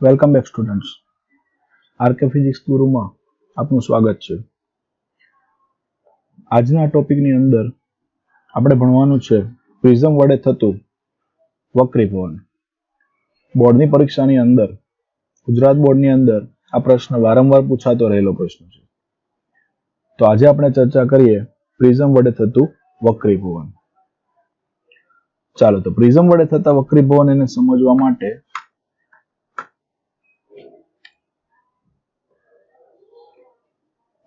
Welcome back students. RK physics ગુરુમાં આપનું સ્વાગત છે. આજના ટોપિકની અંદર આપણે ભણવાનું છે પ્રિઝમ વડે થતું વક્રીભવન. બોર્ડની પરીક્ષાની અંદર, ગુજરાત બોર્ડની અંદર આ પ્રશ્ન વારંવાર પૂછાતો રહેલો પ્રશ્ન છે. તો આજે આપણે ચર્ચા કરીએ પ્રિઝમ વડે થતું વક્રીભવન. ચાલો, તો પ્રિઝમ વડે થતા વક્રીભવન એને સમજવા માટે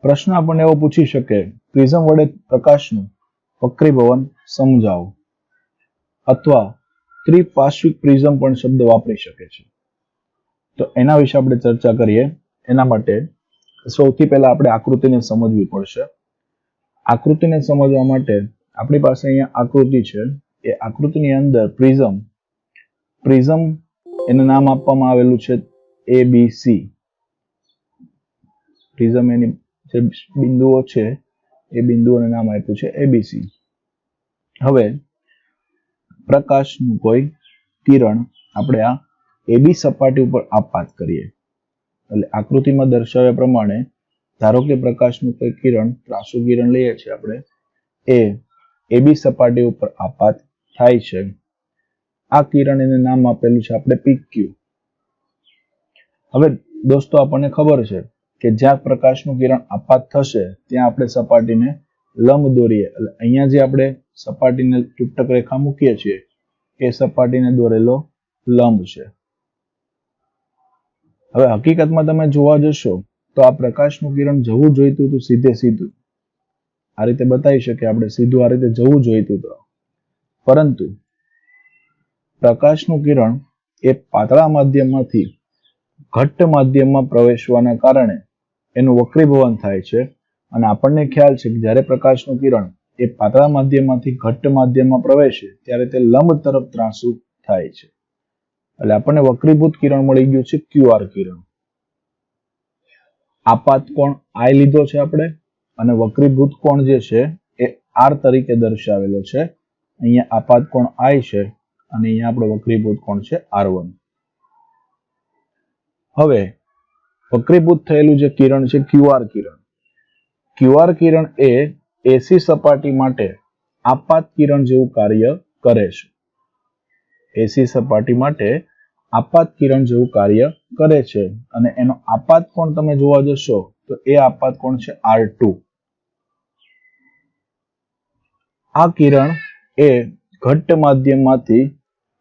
પ્રશ્ન આપણને એવો પૂછી શકે, પ્રિઝમ વડે પ્રકાશનું વક્રીભવન સમજાવો, અથવા ત્રિપાર્શ્વિક પ્રિઝમ પણ શબ્દ વાપરી શકે છે. તો એના વિશે આપણે ચર્ચા કરીએ. એના માટે સૌથી પહેલા આપણે આકૃતિને સમજવી પડશે. આકૃતિને સમજવા માટે આપણી પાસે અહીંયા આકૃતિ છે. એ આકૃતિની અંદર પ્રિઝમ એને નામ આપવામાં આવેલું છે ABC. પ્રિઝમ એની જે બિંદુઓ છે એ બિંદુઓને નામ આપ્યું છે ABC. હવે પ્રકાશનું કોઈ કિરણ આપણે આ AB સપાટી ઉપર આપાત કરીએ, એટલે આકૃતિમાં દર્શાવ્યા પ્રમાણે ધારો કે પ્રકાશનું કોઈ કિરણ, ત્રાસુ કિરણ લઈએ છીએ આપણે, એ AB સપાટી ઉપર આપાત થાય છે. આ કિરણ એને નામ આપેલું છે આપણે PQ. હવે દોસ્તો, આપણને ખબર છે કે જ્યાં પ્રકાશનું કિરણ આપાત થશે ત્યાં આપણે સપાટીને લંબ દોરીએ, એટલે અહીંયા જે આપણે સપાટીને તૂટક રેખા મૂકીએ છીએ એ સપાટીને દોરેલો લંબ છે. હવે હકીકતમાં તમે જોવા જશો તો આ પ્રકાશનું કિરણ જવું જોઈતું હતું સીધું આ રીતે બતાવી શકીએ આપણે, સીધું આ રીતે જવું જોઈતું હતું, પરંતુ પ્રકાશનું કિરણ એ પાતળા માધ્યમમાંથી ઘટ્ટ માધ્યમમાં પ્રવેશવાના કારણે એનું વક્રીભવન થાય છે. અને આપણને ખ્યાલ છે કે જ્યારે પ્રકાશનું કિરણ એ પાતળા માધ્યમમાંથી ઘટ્ટ માધ્યમમાં પ્રવેશે ત્યારે તે લંબ તરફ ત્રાંસુ થાય છે. એટલે આપણને વક્રીભૂત કિરણ મળી ગયું છે QR કિરણ. આપાત કોણ I લીધો છે આપણે, અને વક્રીભૂત કોણ જે છે એ R તરીકે દર્શાવેલો છે. અહીંયા આપાત કોણ I છે અને અહીંયા આપણો વક્રીભૂત કોણ છે R1. હવે વક્રીભૂત થયેલું જે કિરણ છે QR કિરણ. QR કિરણ એ AC સપાટી માટે આપાત કિરણ જેવું કાર્ય કરે છે. AC સપાટી માટે આપાત કિરણ જેવું કાર્ય કરે છે, અને એનો આપાત કોણ તમે જોવા જશો તો એ આપાત કોણ છે R2. આ કિરણ એ ઘટ્ટ માધ્યમમાંથી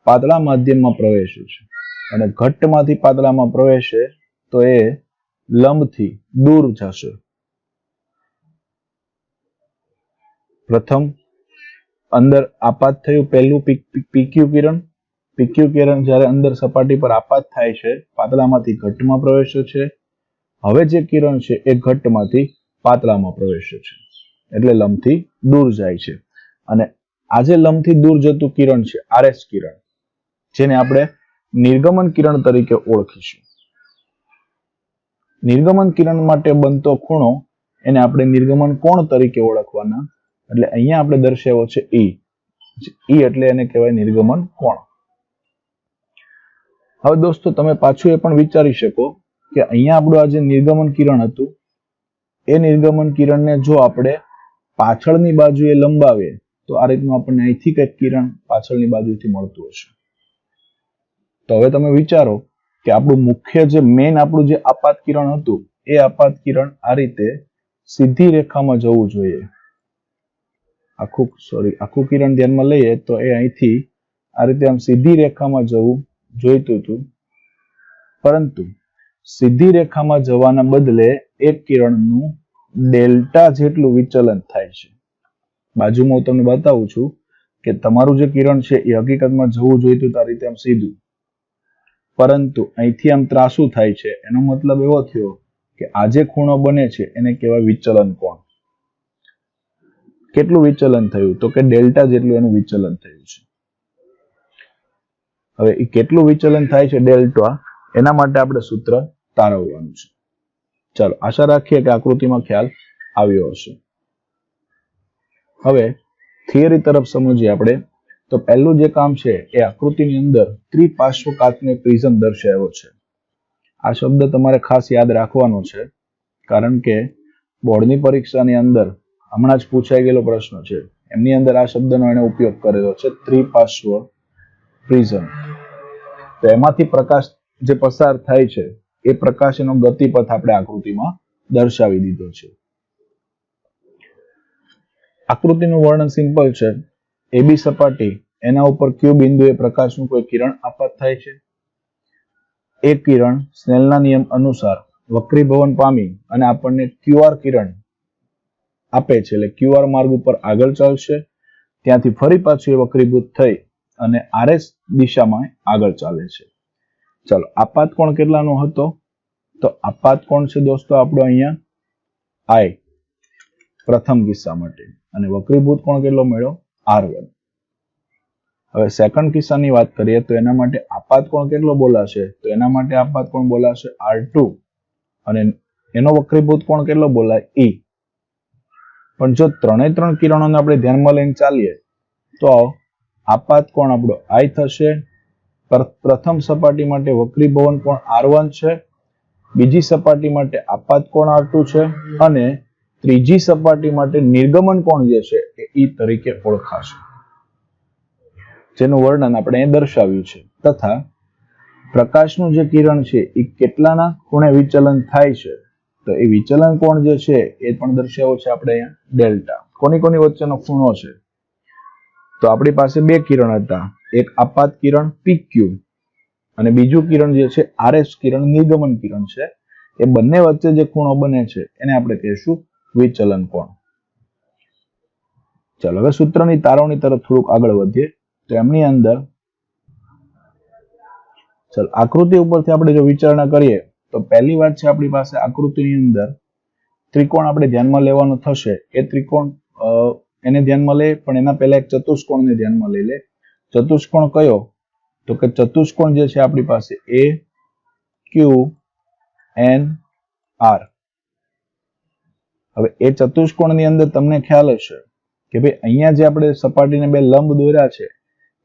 પાતળા માધ્યમમાં પ્રવેશે છે, અને ઘટ્ટમાંથી પાતળામાં પ્રવેશે તો એ લંબથી દૂર જશે. પ્રથમ અંદર આપાત થયું પહેલું PQ કિરણ. PQ કિરણ જ્યારે અંદર સપાટી પર આપાત થાય છે, પાતળામાંથી ઘટ્ટમાં પ્રવેશે છે. હવે જે કિરણ છે એ ઘટ્ટમાંથી પાતળામાં પ્રવેશે છે, એટલે લંબથી દૂર જાય છે. અને આ જે લંબથી દૂર જતું કિરણ છે RS કિરણ, જેને આપણે નિર્ગમન કિરણ તરીકે ઓળખીશું. નિર્ગમન કિરણ માટે બનતો ખૂણો એને આપણે નિર્ગમન કોણ તરીકે ઓળખવાના, એટલે અહીંયા આપણે દર્શાવ્યો છે E એટલે એને કહેવાય નિર્ગમન કોણ. હવે દોસ્તો, તમે પાછું એ પણ વિચારી શકો કે અહીંયા આપણું આ જે નિર્ગમન કિરણ હતું એ નિર્ગમન કિરણને જો આપણે પાછળની બાજુએ લંબાવીએ તો આ રીતનું આપણને અહીંથી કંઈક કિરણ પાછળની બાજુથી મળતું હશે. તો હવે તમે વિચારો કે આપણું મુખ્ય જે મેઇન આપણું જે આપાત કિરણ હતું એ આપાત કિરણ આ રીતે સીધી રેખામાં જવું જોઈએ. આખું કિરણ ધ્યાનમાં લઈએ તો એ અહીંથી આ રીતે આમ સીધી રેખામાં જવું જોઈતું હતું, પરંતુ સીધી રેખામાં જવાના બદલે એક કિરણનું ડેલ્ટા જેટલું વિચલન થાય છે. બાજુમાં હું તમને બતાવું છું કે તમારું જે કિરણ છે એ હકીકતમાં જવું જોઈતું આ રીતે આમ સીધું, પરંતુ અહીંથી આમ ત્રાસુ થાય છે. એનો મતલબ એવો થયો કે આ જે ખૂણો બને છે એને કહેવાય વિચલન કોણ. કેટલું વિચલન થયું? તો કે ડેલ્ટા જેટલું એનું વિચલન થયું છે. હવે એ કેટલું વિચલન થાય છે ડેલ્ટા, એના માટે આપણે સૂત્ર તારવવાનું છે. ચાલો, આશા રાખીએ કે આકૃતિમાં ખ્યાલ આવ્યો હશે. હવે થિયરી તરફ સમજીએ આપણે. તો પહેલું જે કામ છે એ આકૃતિની અંદર ત્રિપાર્શ્વકાત્મક પ્રિઝમ દર્શાવ્યો છે. આ શબ્દ તમારે ખાસ યાદ રાખવાનો છે, કારણ કે બોર્ડની પરીક્ષાની અંદર હમણાં જ પૂછાઈ ગયેલો પ્રશ્ન છે, એમની અંદર આ શબ્દનો એને ઉપયોગ કરેલો છે, ત્રિપાર્શ્વ પ્રિઝમ. તો એમાંથી પ્રકાશ જે પસાર થાય છે એ પ્રકાશનો ગતિપથ આપણે આકૃતિમાં દર્શાવી દીધો છે. આકૃતિનું વર્ણન સિમ્પલ છે. એબી સપાટી, એના ઉપર ક્યુ બિંદુએ પ્રકાશનું કોઈ કિરણ આપાત થાય છે. એ કિરણ સ્નેલના નિયમ અનુસાર વક્રીભવન પામી અને આપણને ક્યુઆર કિરણ આપે છે, એટલે ક્યુઆર માર્ગ ઉપર આગળ ચાલશે, ત્યાંથી ફરી પાછું એ વક્રીભૂત થઈ અને આરએસ દિશામાં આગળ ચાલે છે. ચાલો, આપાત કોણ કેટલાનો હતો? તો આપાત કોણ છે દોસ્તો આપણો અહીંયા આઈ પ્રથમ કિસ્સા માટે, અને વક્રીભૂત કોણ કેટલો મળ્યો? R1. હવે સેકન્ડ કિસ્સાની વાત કરીએ તો એના માટે આપાત કોણ કેટલો બોલાશે? તો એના માટે આપાત કોણ બોલાશે? R2, અને એનો વક્રીભૂત કોણ કેટલો બોલાય? E. પણ જો ત્રણે ત્રણ કિરણોને આપણે ધ્યાનમાં લઈને ચાલીએ તો આપાત કોણ આપણો I થશે. પ્રથમ સપાટી માટે વક્રીભવન કોણ R1 છે, બીજી સપાટી માટે આપાત કોણ R2 છે, અને ત્રીજી સપાટી માટે નિર્ગમન કોણ જે છે એ E તરીકે ઓળખાશે, જેનું વર્ણન આપણે અહીં દર્શાવ્યું છે. તથા પ્રકાશનું જે કિરણ છે એ કેટલાના ખૂણે વિચલન થાય છે, તો એ વિચલન કોણ જે છે એ પણ દર્શાવ્યો છે આપણે અહીંયા ડેલ્ટા. કોની કોની વચ્ચેનો ખૂણો છે? તો આપણી પાસે બે કિરણ હતા, એક આપાત કિરણ PQ અને બીજું કિરણ જે છે RS કિરણ, નિર્ગમન કિરણ છે. એ બંને વચ્ચે જે ખૂણો બને છે એને આપણે કહીશું વિચલન કોણ. ચાલો હવે સૂત્રની તારવણી તરફ થોડુંક આગળ વધીએ. તો એમની અંદર ચાલો આકૃતિ ઉપરથી આપણે જો વિચારણા કરીએ તો પહેલી વાત છે આપણી પાસે આકૃતિની અંદર ત્રિકોણ આપણે ધ્યાનમાં લેવાનો થશે. એ ત્રિકોણ એને ધ્યાનમાં લે, પણ એના પહેલા એક ચતુષ્કોણને ધ્યાનમાં લઈ લે. ચતુષ્કોણ કયો? તો કે ચતુષ્કોણ જે છે આપણી પાસે AQNR. હવે એ ચતુષ્કોણની અંદર તમને ખ્યાલ હશે કે ભાઈ અહીંયા જે આપણે સપાટીને બે લંબ દોર્યા છે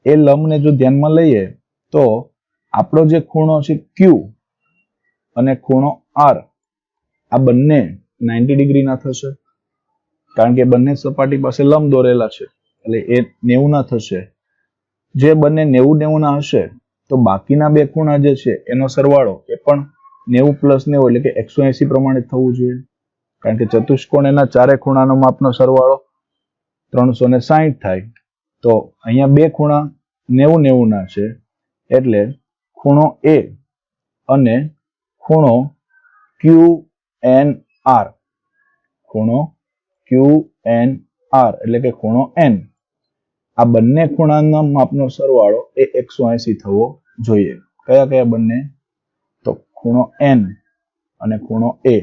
એ લંબને જો ધ્યાનમાં લઈએ તો આપણો જે ખૂણો છે Q અને ખૂણો R, આ બંને 90 ડિગ્રીના થશે, કારણ કે બંને સપાટી પાસે લંબ દોરેલા છે, એટલે એ 90 ના થશે. જે બંને 90 ના હશે તો બાકીના બે ખૂણા જે છે એનો સરવાળો એ પણ 90 + 90 એટલે કે 180 પ્રમાણે થવું જોઈએ, કારણ કે ચતુષ્કોણ એના ચારે ખૂણાનો માપનો સરવાળો 360 થાય. તો અહીંયા બે ખૂણા 90 ના છે, એટલે ખૂણો A અને ખૂણો QNR, ખૂણો QNR એટલે કે ખૂણો N, આ બંને ખૂણાના માપનો સરવાળો એ 180 થવો જોઈએ. કયા કયા બંને? તો ખૂણો N અને ખૂણો A,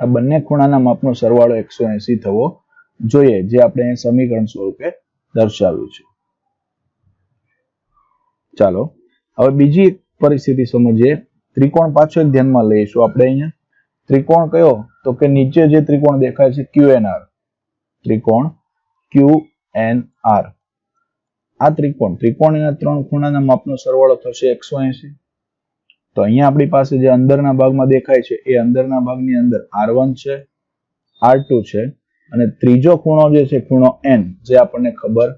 આ બંને ખૂણાના માપનો સરવાળો 180 થવો જોઈએ, જે આપણે અહીં સમીકરણ સ્વરૂપે દર્શાવ્યું છે. ચાલો હવે બીજી પરિસ્થિતિ સમજીએ. ત્રિકોણ પાછો એક ધ્યાનમાં લઈશું આપણે અહીંયા. ત્રિકોણ કયો? તો કે નીચે જે ત્રિકોણ દેખાય છે QNR, ત્રિકોણ QNR. આ ત્રિકોણના ત્રણ ખૂણાના માપનો સરવાળો થશે 180. તો અહીંયા આપણી પાસે જે અંદરના ભાગમાં દેખાય છે એ અંદરના ભાગની અંદર R1 છે, R2 છે, અને ત્રીજો ખૂણો જે છે ખૂણો N, જે આપણને ખબર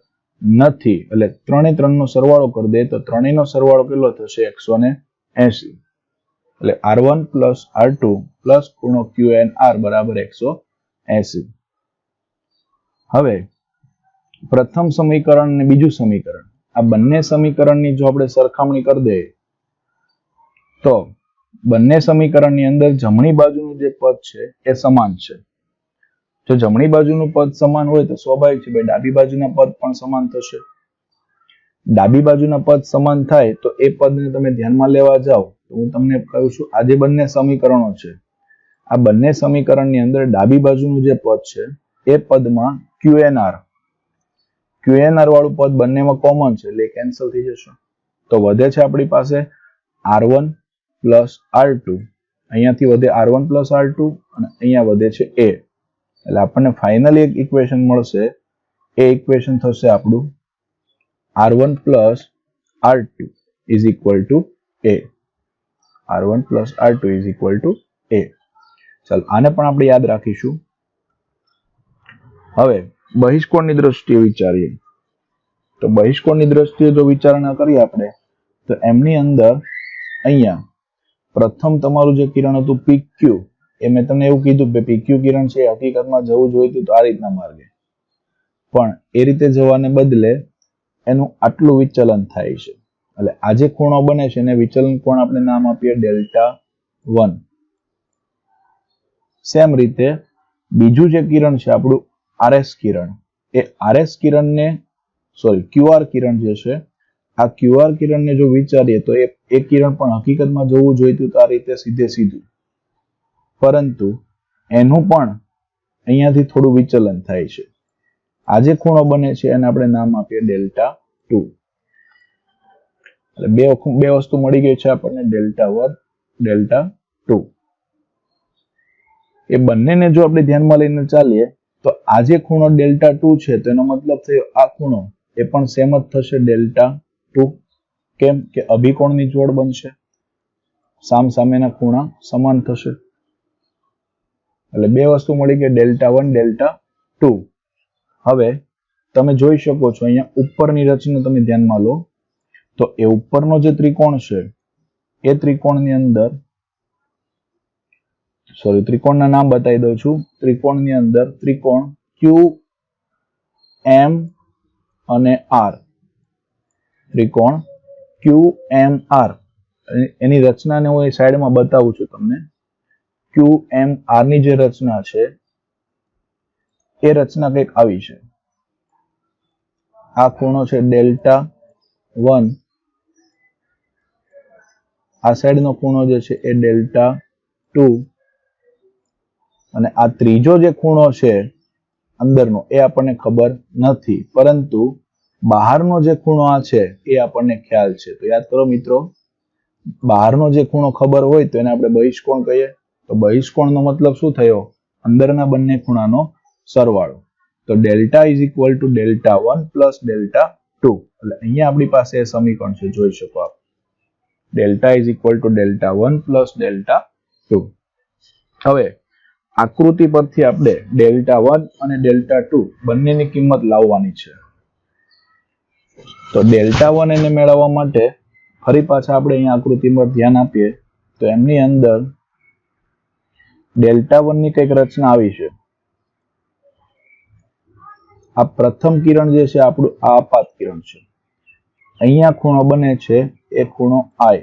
નથી, એટલે ત્રણે ત્રણનો સરવાળો કરી દે તો ત્રણેયનો સરવાળો કેટલો થશે? 180. એટલે R1 + R2 + ખૂણો QNR બરાબર 180. હવે પ્રથમ સમીકરણ અને બીજું સમીકરણ, આ બંને સમીકરણની જો આપણે સરખામણી કરી દઈએ તો બંને સમીકરણની અંદર જમણી બાજુનું જે પદ છે એ સમાન છે. જો જમણી બાજુનું પદ સમાન હોય તો સ્વાભાવિક છે ભાઈ ડાબી બાજુના પદ પણ સમાન થશે. ડાબી બાજુના પદ સમાન થાય તો એ પદને તમે ધ્યાનમાં લેવા જાઓ તો હું તમને કહું છું, આ જે બંને સમીકરણો છે, આ બંને સમીકરણની અંદર ડાબી બાજુનું જે પદ છે એ પદમાં QNR વાળું પદ બંનેમાં કોમન છે, એટલે કેન્સલ થઈ જશે. તો વધે છે આપણી પાસે R1 + R2, અહીંયાથી વધે R1 + R2 અને અહીંયા વધે છે A, એટલે આપણને ફાઇનલી એક ઇક્વેશન મળશે. એ ઇક્વેશન થશે આપણું R1 + R2 = A. R1 plus R2 is equal to A. ચાલો આને પણ આપણે યાદ રાખીશું. હવે બહિષ્કોણની દ્રષ્ટિએ વિચારીએ તો બહિષ્કોણની દ્રષ્ટિએ જો વિચારણા કરીએ આપણે તો એમની અંદર અહીંયા પ્રથમ તમારું જે કિરણ હતું PQ, એ મેં તમને એવું કીધું કે PQ કિરણ છે હકીકતમાં જવું જોઈતું તો આ રીતના માર્ગે, પણ એ રીતે જવાને બદલે એનું આટલું વિચલન થાય છે. એટલે આ જે ખૂણો બને છે એને વિચલન કોણ આપણે નામ આપીએ ડેલ્ટા 1. સેમ રીતે બીજું જે કિરણ છે આપણું RS કિરણ, એ RS કિરણને QR કિરણ જે છે, આ QR કિરણને જો વિચારીએ તો એ કિરણ પણ હકીકતમાં જવું જોઈતું તો આ રીતે સીધે સીધું, પરંતુ એનું પણ અહીંયાથી થોડું વિચલન થાય છે. આ જે ખૂણો બને છે એને આપણે નામ આપીએ ડેલ્ટા 2. એટલે બે વસ્તુ મળી ગઈ છે આપણને, ડેલ્ટા 1, ડેલ્ટા 2. એ બંનેને જો આપણે ધ્યાનમાં લઈને ચાલીએ તો આ જે ખૂણો ડેલ્ટા 2 છે તેનો મતલબ થયો આ ખૂણો એ પણ સેમ જ થશે ડેલ્ટા 2. કેમ કે અભિકોણની જોડ બનશે, સામસામેના ખૂણા સમાન થશે. એટલે બે વસ્તુ મળી ગઈ, ડેલ્ટા 1, ડેલ્ટા 2. હવે તમે જોઈ શકો છો અહીંયા ઉપરની રચના તમે ધ્યાનમાં લો તો એ ઉપરનો જે ત્રિકોણ છે એ ત્રિકોણની અંદર ત્રિકોણના નામ બતાવી દઉં છું. ત્રિકોણની અંદર ત્રિકોણ QM અને R, ત્રિકોણ QMR, એની રચનાને હું એ સાઈડમાં બતાવું છું તમને. QMR ની જે રચના છે એ રચના કંઈક આવી છે. આ ખૂણો છે ડેલ્ટા 1, આ સાઈડનો ખૂણો જે છે એ ડેલ્ટા 2, અને આ ત્રીજો જે ખૂણો છે અંદરનો એ આપણને ખબર નથી, પરંતુ બહારનો જે ખૂણો આ છે એ આપણને ખ્યાલ છે. તો યાદ કરો મિત્રો, બહારનો જે ખૂણો ખબર હોય તો એને આપણે બહિષ્કોણ કહીએ. તો બહિષ્કોણનો મતલબ શું થયો? અંદરના બંને ખૂણાનો સરવાળો. તો delta is equal to delta 1 plus delta 2. એટલે અહીંયા આપણી પાસે એ સમીકરણ છે, જોઈ શકો આપ. Delta is equal to delta 1 plus delta 2. હવે આકૃતિ પરથી આપણે ડેલ્ટા 1 અને ડેલ્ટા 2 બંનેની કિંમત લાવવાની છે. તો ડેલ્ટા 1 એને મેળવવા માટે ફરી પાછા આપણે અહીંયા આકૃતિ પર ધ્યાન આપીએ તો એમની અંદર ડેલ્ટા 1 ની કંઈક રચના આવી છે. આ પ્રથમ કિરણ જે છે આપણું આ આપાત કિરણ છે. અહીંયા ખૂણો બને છે એ ખૂણો I,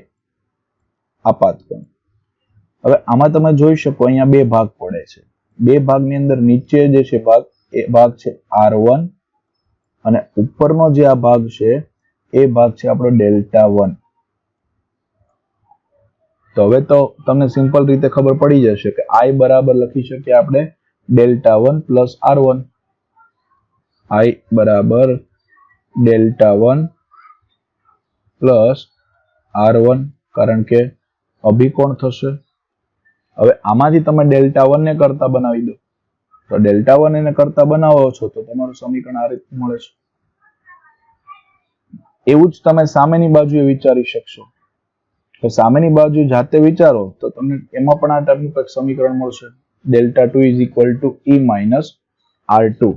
આપાત કોણ. હવે આમાં તમે જોઈ શકો અહીંયા બે ભાગ પડે છે. બે ભાગની અંદર નીચે જે છે ભાગ, એ ભાગ છે R1, અને ઉપરનો જે આ ભાગ છે એ ભાગ છે આપણો ડેલ્ટા 1. તો હવે તો તમને સિમ્પલ રીતે ખબર પડી જશે કે I બરાબર લખી શકીએ આપણે ડેલ્ટા 1 પ્લસ R1. I બરાબર ડેલ્ટા 1 પ્લસ R1, કારણ કે અભિકોણ થશે. હવે આમાંથી તમે ડેલ્ટા 1 ને કરતા બનાવી દો. તો ડેલ્ટા 1 એને કરતા બનાવો છો તો તમારું સમીકરણ આ રીતે મળે છે. એવું જ તમે સામેની બાજુએ વિચારી શકશો. તો સામેની બાજુ જાતે વિચારો તો તમને એમાં પણ આ ટાઈપનું કંઈક સમીકરણ મળશે. Delta 2 is equal two E minus R2.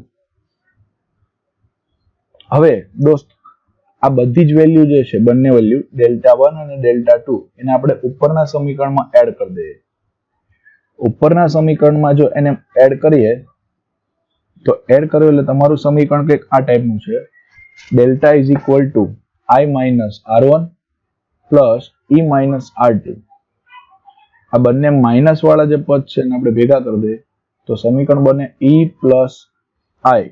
હવે દોસ્ત આ બધી જ વેલ્યુ જે છે, બંને વેલ્યુ ડેલ્ટા 1 અને ડેલ્ટા 2, એને આપણે ઉપરના સમીકરણમાં એડ કરી દઈએ. ઉપરના સમીકરણમાં જો એને એડ કરીએ તો એડ કર્યું એટલે તમારું સમીકરણ કંઈક આ ટાઈપનું છે. Delta is equal two I minus R1 plus E minus R2. આ બંને માઇનસ વાળા જે પદ છે એને આપણે ભેગા કરી દઈએ તો સમીકરણ બને E પ્લસ I.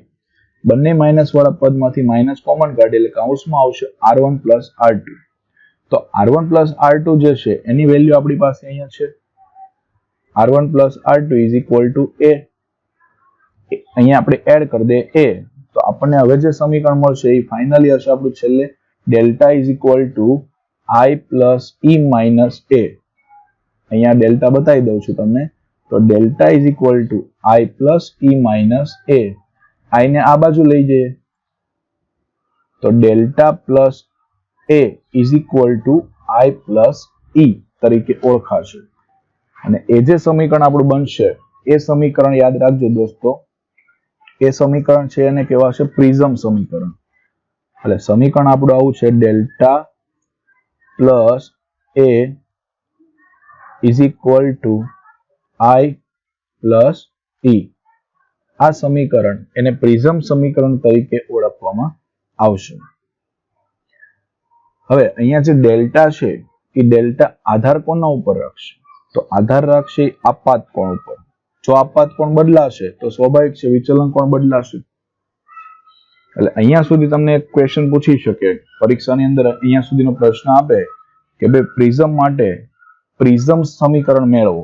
બંને માઇનસ વાળા પદમાંથી માઇનસ કોમન કાઢી એટલે કૌંસમાં આવશે R1 પ્લસ R2. તો R1 પ્લસ R2 જે છે એની વેલ્યુ આપણી પાસે અહીંયા છે. R1 plus R2 is equal two A. અહીંયા આપણે એડ કરી દઈએ A, તો આપણને હવે જે સમીકરણ મળશે એ ફાઇનલી હશે આપણું છેલ્લે delta is equal two I plus E minus A. અહીંયા ડેલ્ટા બતાવી દઉં છું તમને. તો delta is equal two I plus E minus A. I ને આ બાજુ લઈ જઈએ તો delta plus A is equal two I plus E. તરીકે ઓળખાશે. અને એ જે સમીકરણ આપણું બનશે એ સમીકરણ યાદ રાખજો દોસ્તો, એ સમીકરણ છે એને કહેવાશે પ્રિઝમ સમીકરણ. એટલે સમીકરણ આપણું આવું છે, delta plus A is equal to I plus E. આ સમીકરણ એને પ્રિઝમ સમીકરણ તરીકે ઓળખવામાં આવશે. હવે અહીંયા જે ડેલ્ટા છે એ ડેલ્ટા આધાર કોના ઉપર રાખશે? તો આધાર રાખશે આપાત કોણ ઉપર. જો આપાત કોણ બદલાશે તો સ્વાભાવિક છે વિચલન કોણ બદલાશે. એટલે અહીંયા સુધી તમને એક ક્વેશ્ચન પૂછી શકે પરીક્ષાની અંદર, અહીંયા સુધીનો પ્રશ્ન આપે કે બે પ્રિઝમ માટે પ્રિઝમ સમીકરણ મેળવો,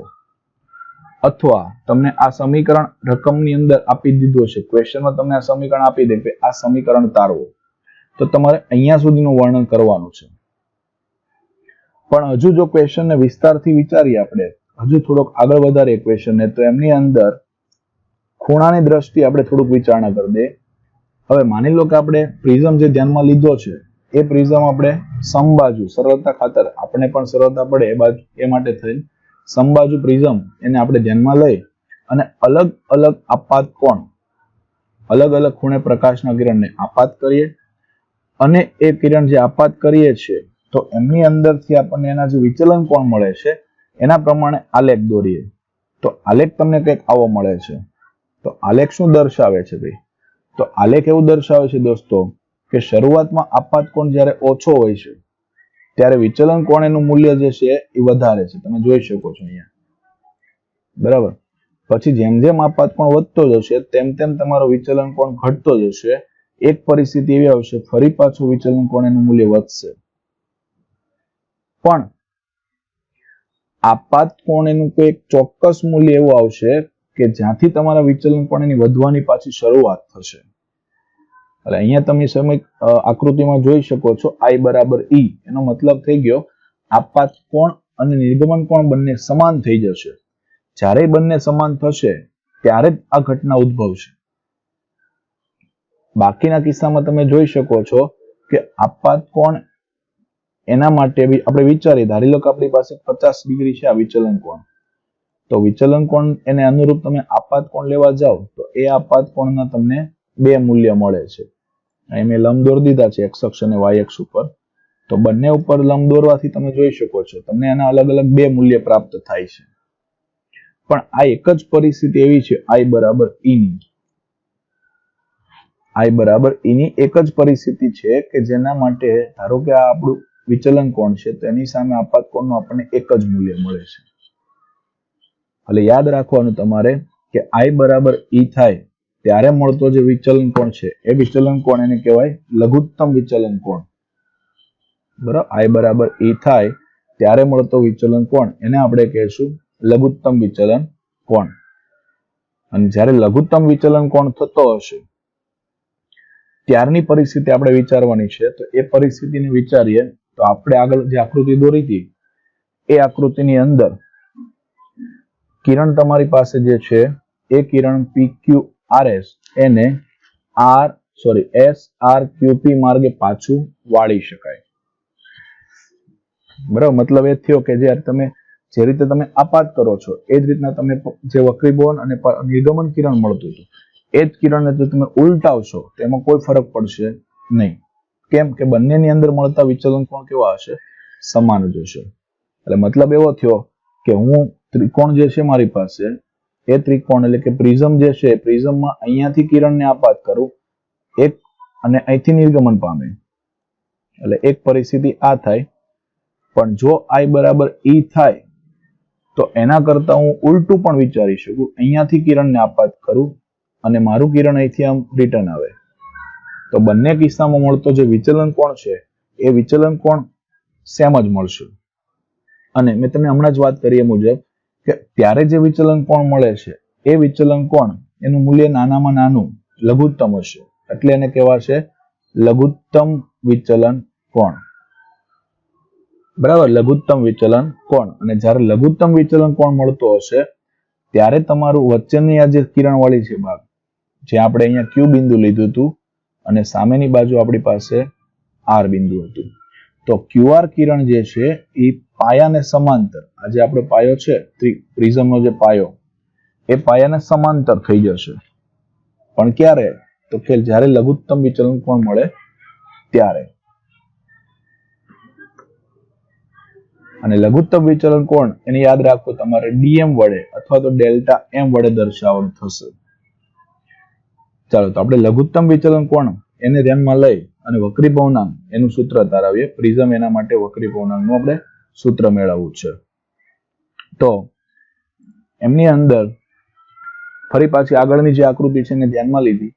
અથવા તમને આ સમીકરણ રકમની અંદર આપી દીધું છે, ક્વેશ્ચનમાં તમને આ સમીકરણ આપી દે કે આ સમીકરણ તારવો, તો તમારે અહીંયા સુધીનું વર્ણન કરવાનું છે. પણ હજુ જો ક્વેશ્ચનને વિસ્તારથી વિચારીએ આપણે, હજુ થોડોક આગળ વધારીએ ક્વેશ્ચનને, તો એમની અંદર ખૂણાની દ્રષ્ટિએ આપણે થોડુંક વિચારણા કરી દે. હવે માની લો કે આપણે પ્રિઝમ જે ધ્યાનમાં લીધો છે એ પ્રિઝમ આપણે સમબાજુ, સરળતા ખાતર આપણે પણ સરળતા પડે એ માટે થઈ સમબાજુ પ્રિઝમ એને આપણે ધ્યાનમાં લઈ અને અલગ અલગ આપાત કોણ, અલગ અલગ ખૂણે પ્રકાશના કિરણને આપાત કરીએ, અને એ કિરણ જે આપાત કરીએ છીએ તો એમની અંદરથી આપણને એના જે વિચલન કોણ મળે છે એના પ્રમાણે આલેખ દોરીએ. તો આલેખ તમને કંઈક આવો મળે છે. તો આલેખ શું દર્શાવે છે ભાઈ? તો આલેખ એવું દર્શાવે છે દોસ્તો કે શરૂઆતમાં આપાત કોણ જ્યારે ઓછો હોય છે ત્યારે વિચલન કોણ એનું મૂલ્ય જે છે એ વધારે છે, તમે જોઈ શકો છો અહીંયા, બરાબર. પછી જેમ જેમ આપાત કોણ વધતો જશે તેમ તેમ તમારો વિચલન કોણ ઘટતો જશે. એક પરિસ્થિતિ એવી આવશે ફરી પાછું વિચલન કોણ એનું મૂલ્ય વધશે. પણ આપાત કોણ એનું કોઈ ચોક્કસ મૂલ્ય એવું આવશે કે જ્યાંથી તમારા વિચલન કોણ એની વધવાની પાછી શરૂઆત થશે. એટલે અહીંયા તમે આકૃતિમાં જોઈ શકો છો I બરાબર E, એનો મતલબ થઈ ગયો આપાત કોણ અને નિર્ગમન કોણ બંને સમાન થઈ જશે. જ્યારે બંને સમાન થશે ત્યારે જ આ ઘટના ઉદ્ભવશે. બાકીના કિસ્સામાં તમે જોઈ શકો છો કે આપાત કોણ એના માટે આપણે વિચારીએ, ધારી લો કે આપણી પાસે 50 ડિગ્રી છે આ વિચલન કોણ, તો વિચલન કોણ એને અનુરૂપ તમે આપાત કોણ લેવા જાઓ તો એ આપાત કોણના તમને બે મૂલ્ય મળે છે. અહીં મેં લંબ દોરી દીધા છે x અક્ષ અને y અક્ષ ઉપર. તો બંને ઉપર લંબ દોરવાથી તમે જોઈ શકો છો તમને એના અલગ અલગ બે મૂલ્ય પ્રાપ્ત થાય છે. પણ આ એક જ પરિસ્થિતિ એવી છે I બરાબર E ની, I બરાબર E ની એક જ પરિસ્થિતિ છે કે જેના માટે ધારો કે આ આપણું વિચલન કોણ છે તો એની સામે આપાત કોણનું આપણને એક જ મૂલ્ય મળે છે. એટલે યાદ રાખવાનું તમારે કે I બરાબર E થાય ત્યારે મળતો જે વિચલન કોણ છે એ વિચલન કોણ એને કહેવાય લઘુત્તમ વિચલન કોણ. બરાબર, I બરાબર E થાય ત્યારે મળતો વિચલન કોણ એને આપણે કહીશું લઘુત્તમ વિચલન કોણ. અને જ્યારે લઘુત્તમ વિચલન કોણ થતો હશે ત્યારની પરિસ્થિતિ આપણે વિચારવાની છે. તો એ પરિસ્થિતિને વિચારીએ તો આપણે આગળ જે આકૃતિ દોરી હતી એ આકૃતિની અંદર કિરણ તમારી પાસે જે છે એ કિરણ PQRS એને SRQP માર્ગે પાછું વાળી શકાય. બરાબર, મતલબ એ થયો કે જે તમે જે રીતે તમે આપાત કરો છો એ જ રીતના તમે જે વક્રીભવન અને નિર્ગમન કિરણ મળતું હતું એ જ કિરણને જો તમે ઉલટાવશો તો એમાં કોઈ ફરક પડશે નહીં. કેમ કે બંનેની અંદર મળતા વિચલન કોણ કેવા હશે? સમાન જ હશે. એટલે મતલબ એવો થયો કે હું ત્રિકોણ જે છે મારી પાસે એ ત્રિકોણ એટલે કે પ્રિઝમ જે છે પ્રિઝમમાં અહીંયાથી કિરણને આપાત કરું એક અને અહીંથી નિર્ગમન પામે, એટલે એક પરિસ્થિતિ આ થાય. પણ જો I બરાબર E થાય તો એના કરતા હું ઉલટું પણ વિચારી શકું, અહીંયાથી કિરણને આપાત કરું અને મારું કિરણ અહીંથી આમ રિટર્ન આવે, તો બંને કિસ્સામાં મળતો જે વિચલન કોણ છે એ વિચલન કોણ સેમ જ મળશે. અને મેં તમને હમણાં જ વાત કરી એ મુજબ કે ત્યારે જે વિચલન કોણ મળે છે એ વિચલન કોણ એનું મૂલ્ય નાનામાં નાનું લઘુત્તમ હશે, એટલે એને કહેવાશે લઘુત્તમ વિચલન કોણ. બરાબર, લઘુત્તમ વિચલન કોણ. અને જ્યારે લઘુત્તમ વિચલન કોણ મળતો હશે ત્યારે તમારું વચ્ચેની આ જે કિરણવાળી છે ભાગ, જે આપણે અહીંયા Q બિંદુ લીધું હતું અને સામેની બાજુ આપણી પાસે R બિંદુ હતું, તો QR કિરણ જે છે એ પાયાને સમાંતર, આ જે આપણો પાયો છે પ્રિઝમનો જે પાયો, એ પાયાને સમાંતર થઈ જશે. પણ ક્યારે? તો કે જ્યારે લઘુત્તમ વિચલન કોણ મળે ત્યારે. અને લઘુત્તમ વિચલન કોણ એને યાદ રાખો તમારે DM વડે અથવા તો ડેલ્ટા M વડે દર્શાવવાનું થશે. ચાલો તો આપણે લઘુત્તમ વિચલન કોણ એને ધ્યાનમાં લઈ અને વક્રી પૂર્ણાંક એનું સૂત્ર તારવીએ. પ્રિઝમ એના માટે વક્રી પૂર્ણાંકનું આપણે સૂત્ર મેળવવું છે. તો એમની અંદર ફરી પાછી આગળની જે આકૃતિ છે એને ધ્યાનમાં લીધી.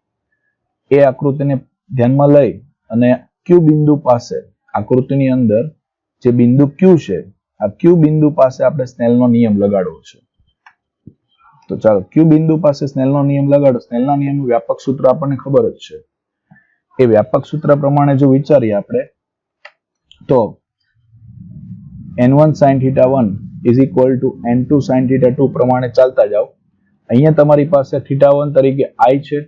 એ આકૃતિને ધ્યાનમાં લઈ અને Q બિંદુ પાસે આકૃતિની અંદર જે બિંદુ Q છે, આ Q બિંદુ પાસે આપણે સ્નેલનો નિયમ લગાડવો છે. તો ચાલો Q બિંદુ પાસે સ્નેલનો નિયમ લગાડો. સ્નેલના નિયમનું વ્યાપક સૂત્ર આપણને ખબર જ છે. એ વ્યાપક સૂત્ર પ્રમાણે જો વિચારીએ આપણે તો n1 sin θ1 is equal to n2 sin θ2 પ્રમાણે ચાલતા જાઓ. અહીંયા તમારી પાસે θ1 તરીકે I છે,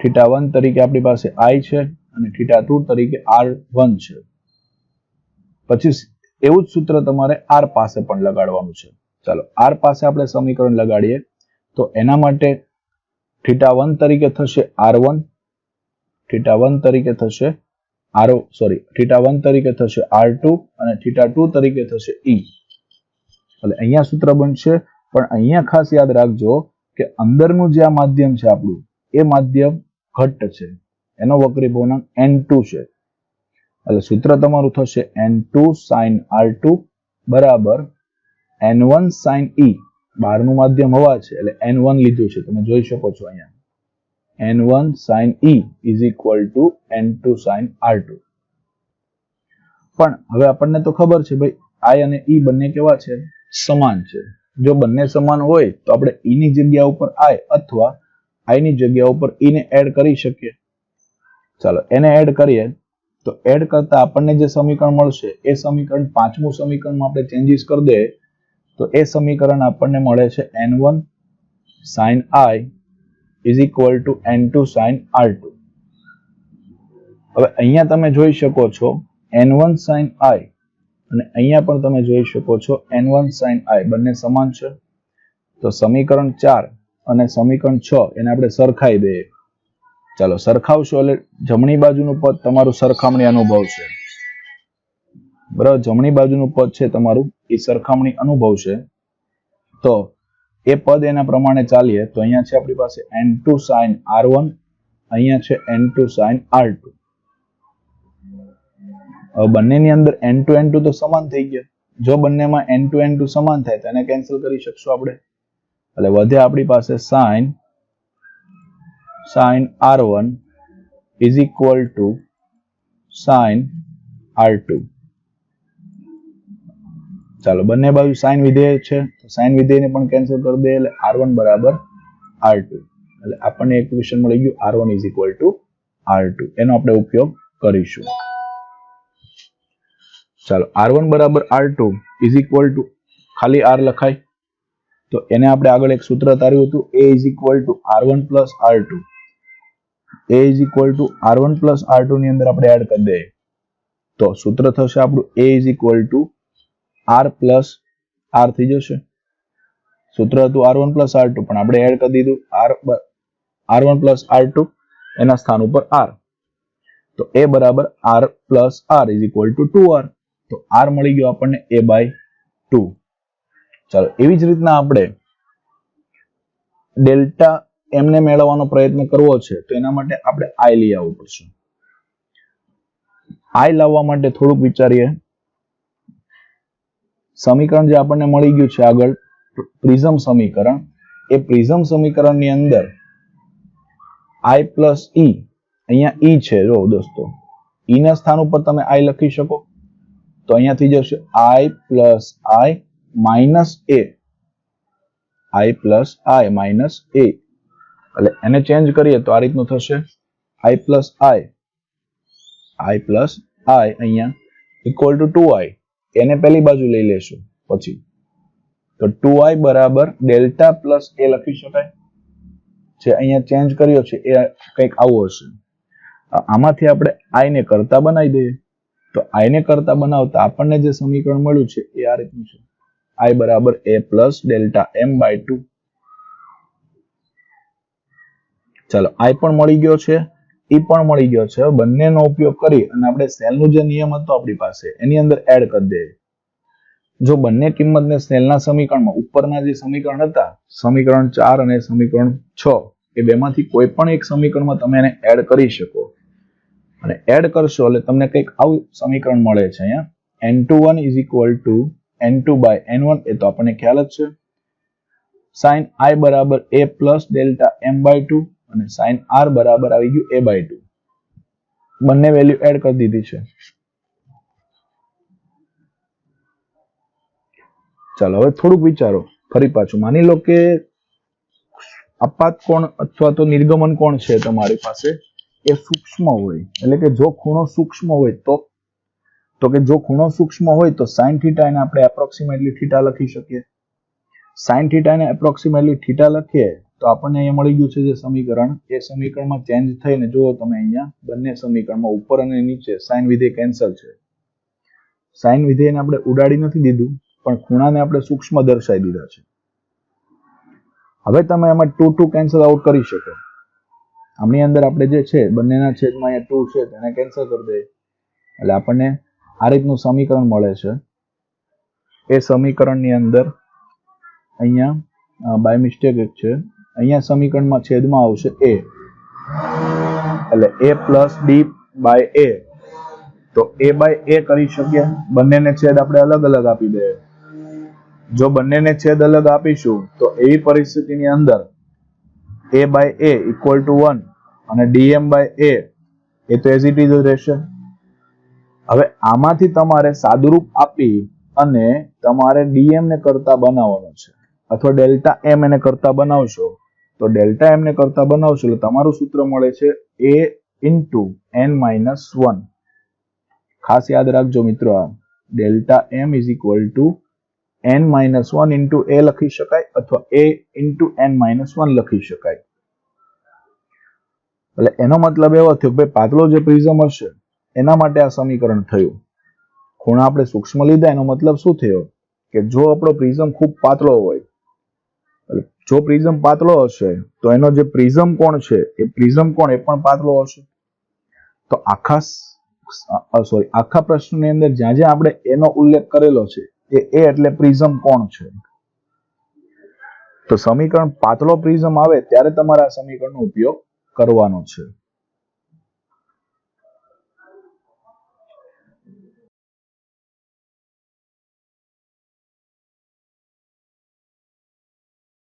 θ1 તરીકે આપણી પાસે I છે અને θ2 તરીકે R1 છે. પછી એવું જ સૂત્ર તમારે R પાસે પણ લગાડવાનું છે. ચાલો R પાસે આપણે સમીકરણ લગાડીએ તો એના માટે θ1 તરીકે થશે R1, θ1 તરીકે થશે θ1 તરીકે થશે R2 અને θ2 તરીકે થશે E. એટલે અહીંયા સૂત્ર બનશે. પણ અહીંયા ખાસ યાદ રાખજો કે અંદરનું જે આ માધ્યમ છે આપણું, એ માધ્યમ ઘટ્ટ છે, એનો વક્રી પૂર્ણાંક n2 છે. એટલે સૂત્ર તમારું થશે n2 sin R2 બરાબર n1 sin E. બહારનું માધ્યમ હવા છે એટલે n1 લીધું છે, તમે જોઈ શકો છો અહીંયા. n1 sin E is equal to n2 sin R2. પણ હવે આપણને તો ખબર છે ભાઈ I અને E બંને કેવા છે? સમાન છે. જો બંને સમાન હોય તો આપણે E ની જગ્યા ઉપર I અથવા I ની જગ્યા ઉપર E ને એડ કરી શકીએ. ચાલો એને એડ કરીએ તો એડ કરતા આપણને જે સમીકરણ મળશે એ સમીકરણ પાંચમું સમીકરણમાં આપણે ચેન્જીસ કરી દઈએ તો એ સમીકરણ આપણને મળે છે n1 sin I is equal to n2 sin R2. હવે અહીંયા તમે જોઈ શકો છો n1 sin I અને અહીંયા પણ તમે જોઈ શકો છો n1 sin I બંને સમાન છે. તો સમીકરણ 4 અને સમીકરણ 6 એને આપણે સરખાઈ દઈએ. ચાલો સરખાવશો એટલે જમણી બાજુનું પદ તમારું સરખામણી અનુભવ છે. બરાબર, જમણી બાજુનું પદ છે તમારું એ સરખામણી અનુભવ છે. તો એ પદ એના પ્રમાણે ચાલીએ તો અહીંયા છે આપણી પાસે n2 sin R1, અહીંયા છે n2 sin R2. હવે બંનેની અંદર n2 n2 તો સમાન થઈ ગયા. જો બંનેમાં n2 n2 સમાન થાય તો એને કેન્સલ કરી શકશું આપણે. એટલે વધે આપણી પાસે sin R1 is equal to sin R2. ચાલો બંને બાજુ sin વિધેય છે તો sin વિધેયને પણ કેન્સલ કરી દે એટલે R1 બરાબર R2. એટલે આપણને ઇક્વેશન મળી ગયું R1 is equal to R2. એનો આપણે ઉપયોગ કરીશું. ચાલો R1 બરાબર R2 is equal to ખાલી R લખાય તો એને આપણે આગળ એક સૂત્ર તાર્યું હતું A is equal to R1 plus R2. A is equal to R1 plus R2 ની અંદર આપણે એડ કરી દઈએ તો સૂત્ર થશે આપણું A is equal to R plus R થઈ જશે. સૂત્ર હતું R1 plus R2 પણ આપણે એડ કરી દીધું R1 plus R2 એના સ્થાન ઉપર R. તો A બરાબર R plus R is equal to 2R. તો R મળી ગયો આપણને A/2. ચાલો એવી જ રીતના આપણે ડેલ્ટા એમને મેળવવાનો પ્રયત્ન કરવો છે તો એના માટે આપણે I લઈ આવવું પડશે. I લાવવા માટે થોડુંક વિચારીએ. સમીકરણ જે આપણને મળી ગયું છે આગળ પ્રિઝમ સમીકરણ, એ પ્રિઝમ સમીકરણની અંદર I plus E, અહીંયા E છે જો દોસ્તો, E ના સ્થાન ઉપર તમે I લખી શકો તો અહીંયા થઈ જશે I plus I minus A. I plus I minus A. એટલે એને ચેન્જ કરીએ તો આ રીતનું થશે I plus I અહીંયા equal to 2I. એને પહેલી બાજુ લઈ લેશું પછી તો 2I બરાબર ડેલ્ટા પ્લસ A લખી શકાય. જે અહીંયા ચેન્જ કર્યો છે એ કંઈક આવું હશે. આમાંથી આપણે I ને કરતા બનાવી દઈએ તો i ને કરતા બનાવતા આપણને જે સમીકરણ મળ્યું છે એ આ રીતનું છે, i બરાબર a plus delta m by 2. ચાલો i પણ મળી ગયો છે, e પણ મળી ગયો છે. બંનેનો ઉપયોગ કરી અને આપણે સ્નેલનું જે નિયમ હતો આપણી પાસે એની અંદર એડ કરી દઈએ. જો બંને કિંમતને સ્નેલના સમીકરણમાં ઉપરના જે સમીકરણ હતા, સમીકરણ 4 અને સમીકરણ 6, એ બેમાંથી કોઈ પણ એક સમીકરણમાં તમે એને એડ કરી શકો અને એડ કરશો એટલે તમને કંઈક આવું સમીકરણ મળે છે. અહીંયા n21 is equal to n2 by n1, એ તો આપણને ખ્યાલ જ છે. sin i બરાબર a plus delta m by 2 અને sin r બરાબર આવી ગયું a બાય 2. બંને વેલ્યુ એડ કરી દીધી છે. ચાલો હવે થોડુંક વિચારો. ફરી પાછું માની લો કે આપાત કોણ અથવા તો નિર્ગમન કોણ છે તમારી પાસે એ સૂક્ષ્મ હોય, એટલે કે જો ખૂણો સૂક્ષ્મ હોય તો કે જો ખૂણો સૂક્ષ્મ હોય તો sin થીટા એને આપણે એપ્રોક્સિમેટલી થીટા લખી શકીએ. sin થીટા ને એપ્રોક્સિમેટલી થીટા લખીએ તો આપણને અહીંયા મળી ગયું છે જે સમીકરણ, એ સમીકરણમાં ચેન્જ થઈને જુઓ તમે અહીંયા બંને સમીકરણમાં ઉપર અને નીચે sin વિધેય કેન્સલ છે. sin વિધેયને આપણે ઉડાડી નથી દીધું, પણ ખૂણાને આપણે સૂક્ષ્મ દર્શાવી દીધા છે. હવે તમે એમાં 2 2 કેન્સલ આઉટ કરી શકો. આમની અંદર આપણે જે છે બંનેના છેદમાં અહીંયા 2 છે તેને કેન્સલ કરી દઈએ એટલે આપણને આ રીતનું સમીકરણ મળે છે. એ સમીકરણની અંદર અહીંયા બાય મિસ્ટેક એક છે, અહીંયા સમીકરણમાં છેદમાં આવશે a, એટલે a plus d by a. તો a બાય a કરી શકીએ. બંનેને છેદ આપણે અલગ અલગ આપી દઈએ. જો બંનેને છેદ અલગ આપીશું તો એવી પરિસ્થિતિની અંદર a by a equal to 1 અને dm બાય a એ તો એઝ ઇટ ઇઝ જ રહેશે. હવે આમાંથી તમારે સાદુરૂપ આપી અને તમારે dm ને કરતા બનાવવાનો છે, અથવા ડેલ્ટા m એને કરતા બનાવશો તો ડેલ્ટા m ને કરતા બનાવશો એટલે તમારું સૂત્ર મળે છે a ઇન્ટુ n-1. ખાસ યાદ રાખજો મિત્રો, આ delta m is equal two n-1 into a લખી શકાય અથવા a ઇન્ટુ n-1 લખી શકાય. એટલે એનો મતલબ એવો થયો કે પાતળો જે પ્રિઝમ હશે એના માટે આ સમીકરણ થયું. ખૂણા આપણે સૂક્ષ્મ લીધા, એનો મતલબ શું થયો કે જો આપણો પ્રિઝમ ખૂબ પાતળો હોય, જો પ્રિઝમ પાતળો હશે તો એનો જે પ્રિઝમ કોણ છે એ પ્રિઝમ કોણ એ પણ પાતળો હશે. તો આખા પ્રશ્નની અંદર જ્યાં જ્યાં આપણે એનો ઉલ્લેખ કરેલો છે એ એટલે પ્રિઝમ કોણ છે. તો સમીકરણ પાતળો પ્રિઝમ આવે ત્યારે તમારે આ સમીકરણનો ઉપયોગ કરવાનો છે.